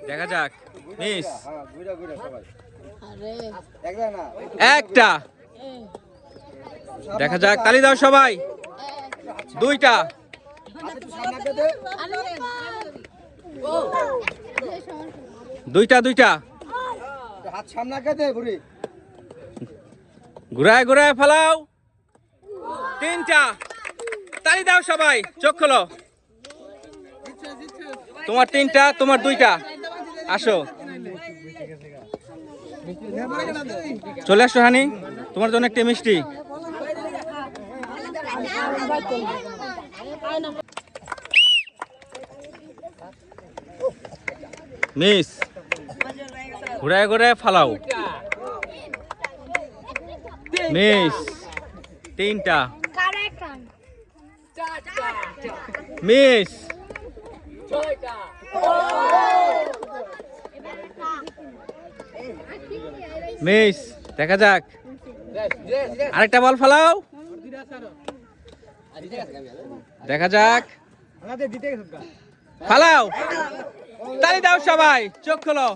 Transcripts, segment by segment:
দেখা যাক মিস একটা দেখা যাক তালি দাও সবাই দুইটা দুইটা দুইটা হাত সামনে দে বুড়ি ঘুরায় ঘুরায় ফেলাও তিনটা তালি দাও সবাই চোখ খোলো তোমার তিনটা তোমার দুইটা আসো চলে আসো হানি তোমার জন্য একটা মিষ্টি মিস ঘুরায় ঘুরায় ফালাও মিস তিনটা মিস মিস দেখা যাক আরেকটা বল ফালাও দেখা যাক ফালাও তালি দাও সবাই চোখ খোলো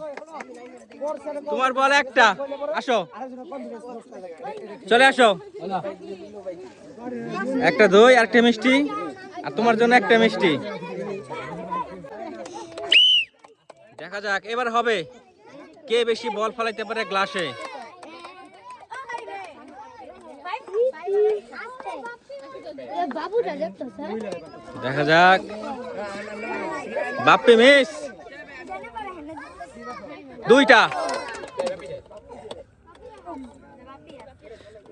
তোমার বল একটা আসো চলে আসো একটা দই আর একটা মিষ্টি আর তোমার জন্য একটা মিষ্টি দেখা যাক এবার হবে কে বেশি বল ফালাইতে পারে গ্লাসে দেখা যাক বাপ্পি মিস দুইটা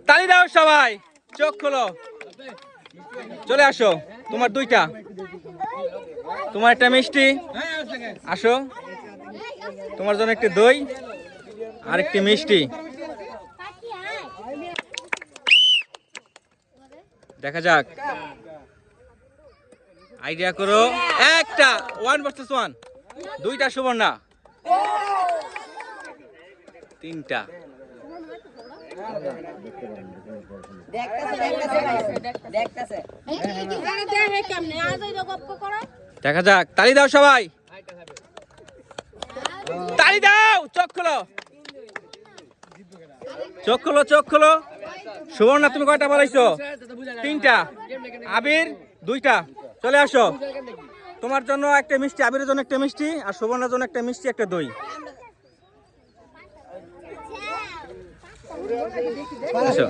তালি দাও সবাই চোখ খোলো চলে আসো তোমার দুইটা তোমার একটা মিষ্টি আসো তোমার জন্য একটি দই আর একটি মিষ্টি দেখা যাক আইডিয়া করো একটা 1 ভার্সেস 1 দুইটা সুবর্ণা তিনটা দেখা যাক তালি দাও সবাই তালি দাও চোখ খোলো চোখ খোলো চোখ খোলো সুবর্ণা তুমি কয়টা বলাইছো তিনটা আবির দুইটা চলে আসো তোমার জন্য একটা মিষ্টি আবিরের জন্য একটা মিষ্টি আর সুবর্ণার জন্য একটা মিষ্টি একটা দই আসো